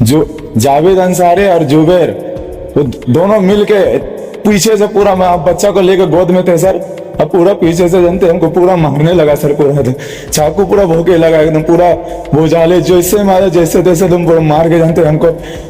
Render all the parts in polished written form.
जो जावेद अंसारी और जुबैर वो दोनों मिलके पीछे से पूरा बच्चा को लेकर गोद में थे सर। अब पूरा पीछे से जानते हमको पूरा मारने लगा सर। पूरा चाकू पूरा भोंके लगा एकदम पूरा भुजाले जैसे मारे जैसे तैसे तुम पूरा मार के जानते हमको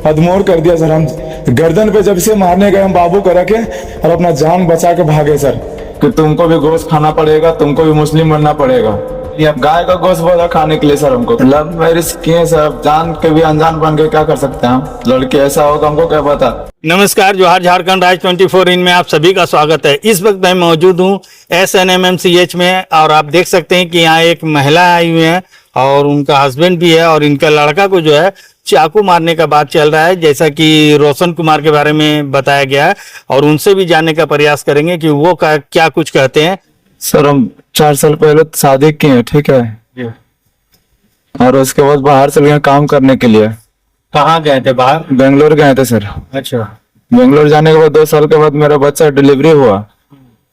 अधमोर कर दिया सर। हम गर्दन पे जब से मारने गए हम बाबू को रखे और अपना जान बचा के भागे सर कि तुमको भी गोश्त खाना पड़ेगा, तुमको भी मुस्लिम बनना पड़ेगा। गाय का गोश्त बोला खाने के लिए सर। हमको लव मैरिज किए सर, जान के भी अनजान बन के क्या कर सकते हैं हम। लड़के ऐसा होगा हमको क्या पता। नमस्कार, जोहार झारखंड राज 24 इन में आप सभी का स्वागत है। इस वक्त मैं मौजूद हूँ SNMMCH में और आप देख सकते हैं कि यहाँ एक महिला आई हुई है और उनका हस्बैंड भी है और इनका लड़का को जो है चाकू मारने का बात चल रहा है, जैसा कि रोशन कुमार के बारे में बताया गया है और उनसे भी जानने का प्रयास करेंगे कि वो क्या कुछ कहते हैं। सर हम 4 साल पहले शादी किए हैं, ठीक है, और उसके बाद बाहर चले गए काम करने के लिए। कहाँ गए थे? बाहर बेंगलोर गए थे सर। अच्छा। बेंगलोर जाने के बाद 2 साल के बाद मेरा बच्चा डिलीवरी हुआ।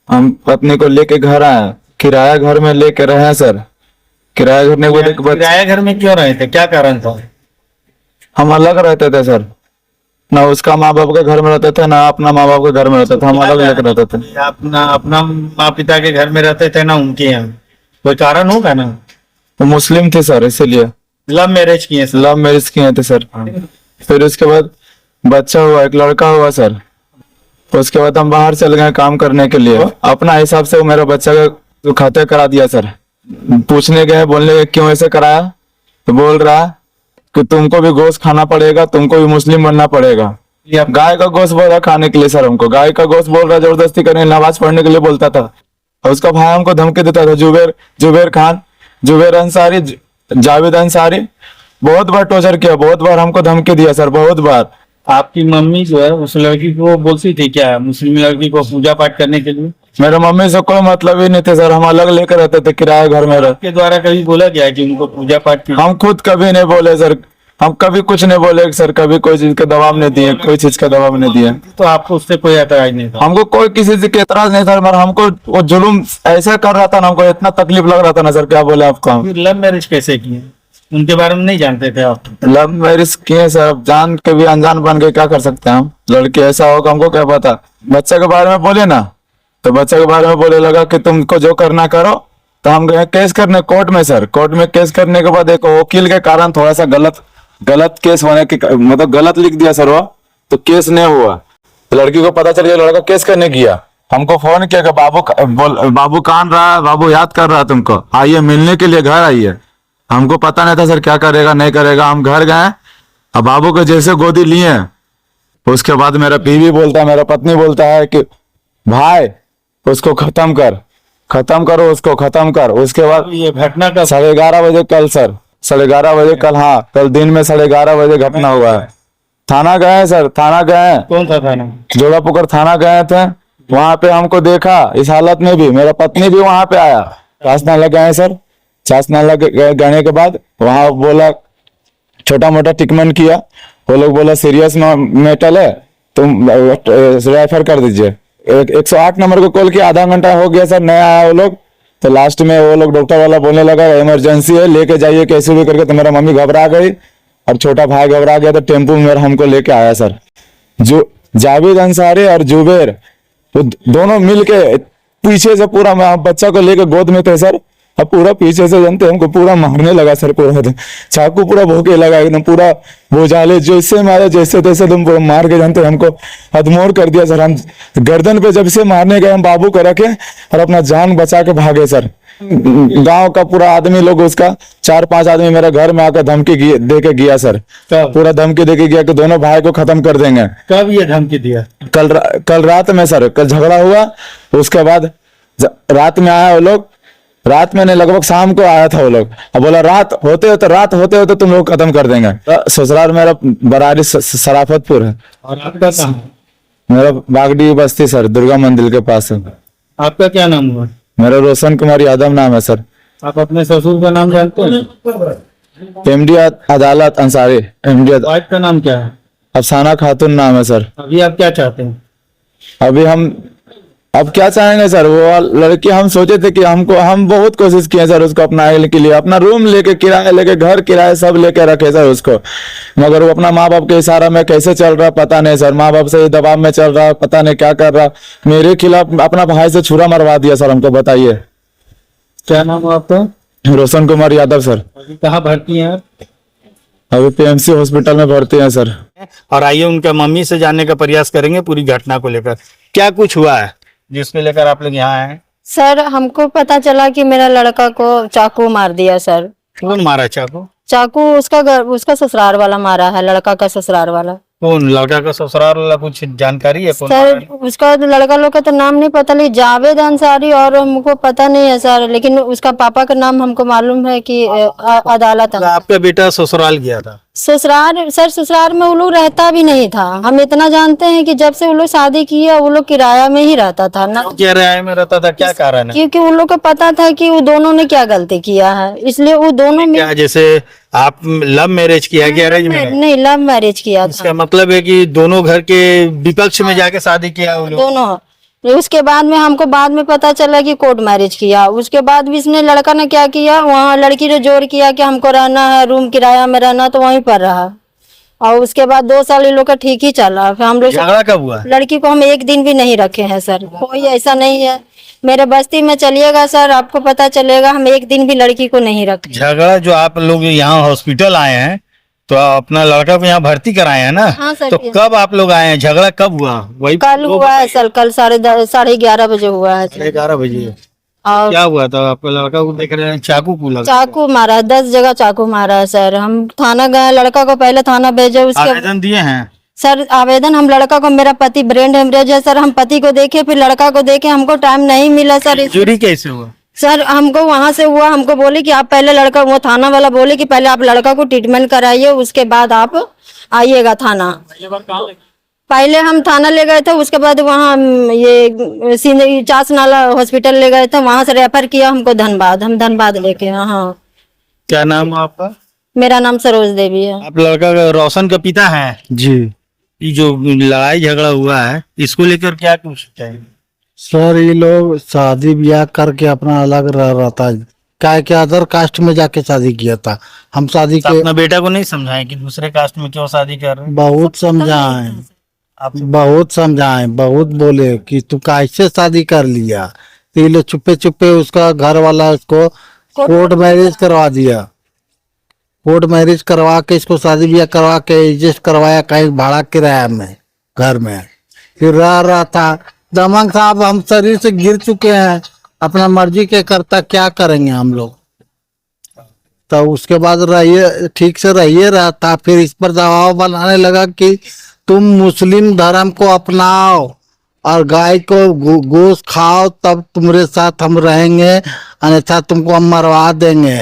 हम पत्नी को लेके घर आए, किराया घर में लेके रहे हैं सर। किराया घर में किराया घर में क्यों रहे थे, क्या कारण था? हम अलग रहते थे सर, ना उसका माँ बाप के घर में रहते थे ना अपना माँ बाप के घर में रहते थे। हम अलग अलग रहते थे। अपना माँ पिता के घर में रहते थे ना उनके यहाँ, कोई कारण होगा ना? वो मुस्लिम थे सर, इसीलिए लव मैरिज किए। लव मैरिज किए थे सर। फिर उसके बाद बच्चा हुआ, एक लड़का हुआ सर। उसके बाद हम बाहर चल गए काम करने के लिए। अपना हिसाब से वो मेरा बच्चा का खाता करा दिया सर। पूछने गए, बोलने गए क्यों ऐसे कराया, तो बोल रहा कि तुमको भी गोश्त खाना पड़ेगा, तुमको भी मुस्लिम बनना पड़ेगा। गाय का गोश्त बोल रहा खाने के लिए सर। हमको गाय का गोश्त बोल रहा, जबरदस्ती करने नमाज पढ़ने के लिए बोलता था। और उसका भाई हमको धमकी देता था, जुबैर खान, जुबैर अंसारी, जावेद अंसारी। बहुत बार टॉर्चर किया, बहुत बार हमको धमकी दिया सर, बहुत बार। आपकी मम्मी जो है उस लड़की को बोलती थी क्या, मुस्लिम लड़की को पूजा पाठ करने के लिए? मेरे मम्मी से कोई मतलब ही नहीं थे सर। हम अलग लेकर रहते थे किराया घर में। आपके द्वारा कभी बोला गया कि उनको पूजा पाठ की? हम खुद कभी नहीं बोले सर। हम कभी कुछ नहीं बोले सर, कभी कोई चीज का दबाव नहीं दिए, कोई चीज का दबाव नहीं दिया। तो आपको उससे कोई एतराज नहीं था? हमको कोई किसी चीज का एतराज नहीं था, मगर हमको वो जुल्म ऐसा कर रहा था ना, हमको इतना तकलीफ लग रहा था ना सर, क्या बोले आपको। लव मैरिज कैसे किए, उनके बारे में नहीं जानते थे आप? लव मैरिज किए सर, जान के भी अनजान बन के क्या कर सकते हैं हम। लड़के ऐसा होगा हमको क्या पता। बच्चे के बारे में बोले ना, तो बच्चे के बारे में बोले लगा कि तुमको जो करना करो। तो हम गए केस करने कोर्ट में सर। कोर्ट में केस करने के बाद एक वकील के कारण थोड़ा सा गलत केस होने के मतलब गलत लिख दिया सर वो, तो केस नहीं हुआ। तो लड़की को पता चल गया, लड़का केस करने गया। हमको फोन किया कि बाबू कान रहा है, बाबू याद कर रहा है तुमको, आइए मिलने के लिए घर आइए। हमको पता नहीं था सर क्या करेगा नहीं करेगा। हम घर गए, अब बाबू को जैसे गोदी लिए, उसके बाद मेरा बीवी बोलता है, मेरा पत्नी बोलता है कि भाई उसको खत्म करो, उसको खत्म कर। उसके बाद ये घटना का 11:30 बजे कल सर, 11:30 बजे कल, हाँ कल दिन में 11:30 बजे घटना हुआ है। थाना गए सर, थाना गए। कौन सा थाना? जोड़ापुकर थाना गए थे। वहां पे हमको देखा इस हालत में भी, मेरा पत्नी भी वहां पे आया। शासनाला गए सर, शासनाला गए के बाद वहां बोला छोटा मोटा ट्रीटमेंट किया। वो लोग बोला सीरियस मैटर है, तुम रेफर कर दीजिए। 108 नंबर को कॉल किया, आधा घंटा हो गया सर, नहीं आया वो लोग। तो लास्ट में वो लोग डॉक्टर वाला बोलने लगा इमरजेंसी है, लेके जाइए कैसे भी करके। तो मेरा मम्मी घबरा गई और छोटा भाई घबरा गया, तो टेम्पो में मेरा हमको लेके आया सर। जो जावेद अंसारी और जुबैर वो दोनों मिलके पीछे से पूरा बच्चा को लेके गोद में थे सर। अब पूरा पीछे से जानते हमको पूरा मारने लगा सर। पूरा चाकू पूरा भोंके लगा एकदम पूरा भुजाले जैसे मारे जैसे तैसे तुम पूरा मार के जानते हमको अधमोर कर दिया सर। हम गर्दन पे जब से मारने गए हम बाबू को रखे और अपना जान बचा के भागे सर। गांव का पूरा आदमी लोग, उसका 4-5 आदमी मेरे घर में आकर धमकी दे के गया सर। पूरा धमकी दे के गया कि दोनों भाई को खत्म कर देंगे। कब ये धमकी दिया? कल रात में सर। कल झगड़ा हुआ, उसके बाद रात में आया वो लोग। रात में नहीं, लगभग शाम को आया था वो लोग। अब बोला रात होते होते तुम लोग खत्म कर देंगे। ससुराल मेरा बरारी सराफतपुर है। और आपका कहाँ? मेरा बागडी बस्ती सर, दुर्गा मंदिर के पास है। आपका क्या नाम हुआ? मेरा रोशन कुमार यादव नाम है सर। आप अपने ससुर का नाम जानते हैं? MD अदालत अंसारी। MD। वाइफ का नाम क्या है? अफसाना खातून नाम है सर। अभी आप क्या चाहते हैं? अभी हम अब क्या चाहेंगे सर, वो लड़की हम सोचे थे कि हम बहुत कोशिश किए सर उसको अपनाने के लिए, अपना रूम लेके किराया लेके घर किराया सब लेके रखे सर उसको, मगर वो अपना माँ बाप के इशारा में कैसे चल रहा पता नहीं सर, माँ बाप से दबाव में चल रहा, पता नहीं क्या कर रहा, मेरे खिलाफ अपना भाई से छुरा मरवा दिया सर। हमको बताइए। क्या नाम है आपका? रोशन कुमार यादव सर। अभी कहाँ भर्ती हैं आप? अभी पीएमसी हॉस्पिटल में भर्ती हैं सर। और आइए उनका मम्मी से जानने का प्रयास करेंगे पूरी घटना को लेकर, क्या कुछ हुआ है जिसको लेकर आप लोग यहाँ आए हैं। सर हमको पता चला कि मेरा लड़का को चाकू मार दिया सर। कौन मारा चाकू? चाकू उसका ससुराल वाला मारा है, लड़का का ससुराल वाला। कौन लड़का का ससुराल वाला, कुछ जानकारी है? कौन सर मारा? उसका लड़का लोग का तो नाम नहीं पता, लेकिन जावेद अंसारी और हमको पता नहीं है सर, लेकिन उसका पापा का नाम हमको मालूम है कि अदालत। आपका बेटा ससुराल गया था? ससुराल में वो लोग रहता भी नहीं था। हम इतना जानते हैं कि जब से वो लोग शादी किया वो लोग किराया में ही रहता था ना। क्या राय में रहता था, क्या कारण है? क्योंकि उन लोग को पता था कि वो दोनों ने क्या गलती किया है, इसलिए वो दोनों में। क्या जैसे आप लव मैरिज किया कि अरेंज मैरिज? नहीं, लव मैरिज किया था। इसका मतलब है कि दोनों घर के विपक्ष में जाके शादी किया वो लोग? दोनों। उसके बाद में हमको बाद में पता चला कि कोर्ट मैरिज किया। उसके बाद भी इसने लड़का ने क्या किया, वहाँ लड़की ने जोर किया कि हमको रहना है, रूम किराया में रहना, तो वहीं पर रहा। और उसके बाद 2 साल इन लोग का ठीक ही चला। फिर हम लोग झगड़ा कब हुआ? लड़की को हम एक दिन भी नहीं रखे हैं सर, कोई ऐसा नहीं है। मेरे बस्ती में चलिएगा सर, आपको पता चलेगा, हम एक दिन भी लड़की को नहीं रखे। झगड़ा जो आप लोग यहाँ हॉस्पिटल आए हैं तो अपना लड़का को यहाँ भर्ती कराए हैं ना? हाँ सर। तो कब आप लोग आए हैं, झगड़ा कब हुआ? वही कल हुआ है सर, कल 11:30 बजे हुआ है। 11:30 बजे। और क्या हुआ था? आपका लड़का को देख रहे हैं चाकू को लगा? चाकू मारा है, 10 जगह चाकू मारा है सर। हम थाना गए, लड़का को पहले थाना भेजे। उसके आवेदन दिए हैं सर आवेदन, हम लड़का को, मेरा पति ब्रेन हेमरेज है सर, हम पति को देखे फिर लड़का को देखे, हमको टाइम नहीं मिला सर। इंजरी कैसे हुआ? सर हमको वहां से हुआ, हमको बोले कि आप पहले लड़का, वो थाना वाला बोले कि पहले आप लड़का को ट्रीटमेंट कराइए, उसके बाद आप आइएगा थाना। पहले हम थाना ले गए थे, उसके बाद वहाँ ये चास नाला हॉस्पिटल ले गए थे, वहां से रेफर किया हमको धनबाद। हम धनबाद लेके। हाँ। क्या नाम है आपका? मेरा नाम सरोज देवी है। आप लड़का का रोशन का पिता है जी ये जो लड़ाई झगड़ा हुआ है इसको लेकर क्या कुछ चाहिए? सर, ये लोग शादी ब्याह करके अपना अलग रह रहा था, क्या क्या अदर कास्ट में जाके शादी किया था। हम शादी तो के अपना बेटा को नहीं समझाएं कि दूसरे कास्ट में क्यों शादी कर रहे हैं? बहुत समझाए, आप बहुत समझाए, बहुत बोले कि तू कैसे शादी कर लिया। तो ये लोग चुप्पे चुप्पे, उसका घर वाला उसको कोर्ट मैरिज करवा दिया। कोर्ट मैरिज करवा के इसको शादी ब्याह करवा के एडजस्ट करवाया कहीं भाड़ा किराया में घर में, फिर रह रहा था। दमंग साहब, हम शरीर से गिर चुके हैं, अपना मर्जी के करता क्या करेंगे हम लोग। तो उसके बाद रहिए, ठीक से रहिए रहता, फिर इस पर दबाव बनाने लगा कि तुम मुस्लिम धर्म को अपनाओ और गाय को गोश्त खाओ, तब तुम्हारे साथ हम रहेंगे, अन्यथा तुमको हम मरवा देंगे।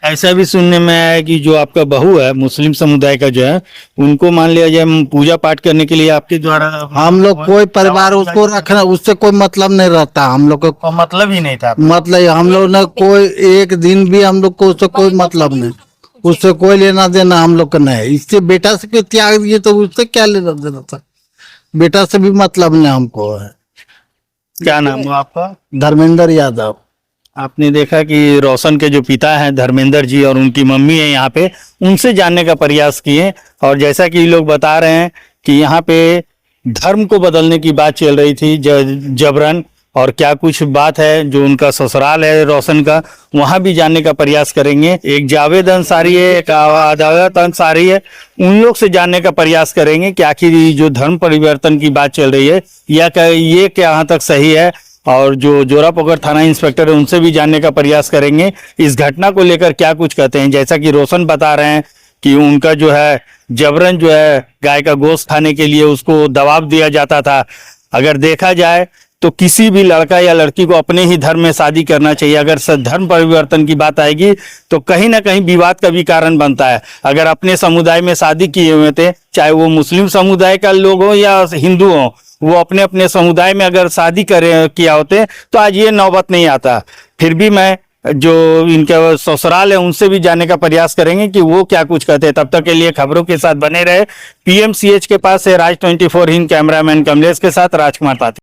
ऐसा भी सुनने में आया है कि जो आपका बहू है मुस्लिम समुदाय का जो है, उनको मान लिया जाए पूजा पाठ करने के लिए आपके द्वारा हम लोग कोई परिवार उसको रखना, उससे कोई मतलब नहीं रहता हम लोग को। मतलब ही नहीं था? मतलब हम लोग ने कोई एक दिन भी हम लोग को उससे कोई मतलब नहीं, उससे कोई लेना देना हम लोग का नहीं। इससे बेटा से कोई त्याग दिए तो उससे क्या लेना देना था, बेटा से भी मतलब नहीं हमको है। क्या नाम है आपका? धर्मेंद्र यादव। आपने देखा कि रोशन के जो पिता हैं धर्मेंद्र जी और उनकी मम्मी है यहाँ पे, उनसे जानने का प्रयास किए। और जैसा कि ये लोग बता रहे हैं कि यहाँ पे धर्म को बदलने की बात चल रही थी जबरन, और क्या कुछ बात है जो उनका ससुराल है रोशन का, वहां भी जानने का प्रयास करेंगे। एक जावेद अंसारी है, एक अदालत अंसारी है, उन लोग से जानने का प्रयास करेंगे कि आखिर जो धर्म परिवर्तन की बात चल रही है ये कहाँ तक सही है। और जो जोरापोखर थाना इंस्पेक्टर है उनसे भी जानने का प्रयास करेंगे इस घटना को लेकर क्या कुछ कहते हैं। जैसा कि रोशन बता रहे हैं कि उनका जो है जबरन जो है गाय का गोश्त खाने के लिए उसको दबाव दिया जाता था। अगर देखा जाए तो किसी भी लड़का या लड़की को अपने ही धर्म में शादी करना चाहिए। अगर धर्म परिवर्तन की बात आएगी तो कहीं ना कहीं विवाद का भी कारण बनता है। अगर अपने समुदाय में शादी किए हुए थे, चाहे वो मुस्लिम समुदाय का लोग हो या हिंदू हो, वो अपने अपने समुदाय में अगर शादी किया होते तो आज ये नौबत नहीं आता। फिर भी मैं जो इनका ससुराल है उनसे भी जानने का प्रयास करेंगे कि वो क्या कुछ कहते हैं। तब तक के लिए खबरों के साथ बने रहे। पीएमसीएच के पास से राज 24 हिंद कैमरामैन कमलेश के साथ राजकुमार ताती।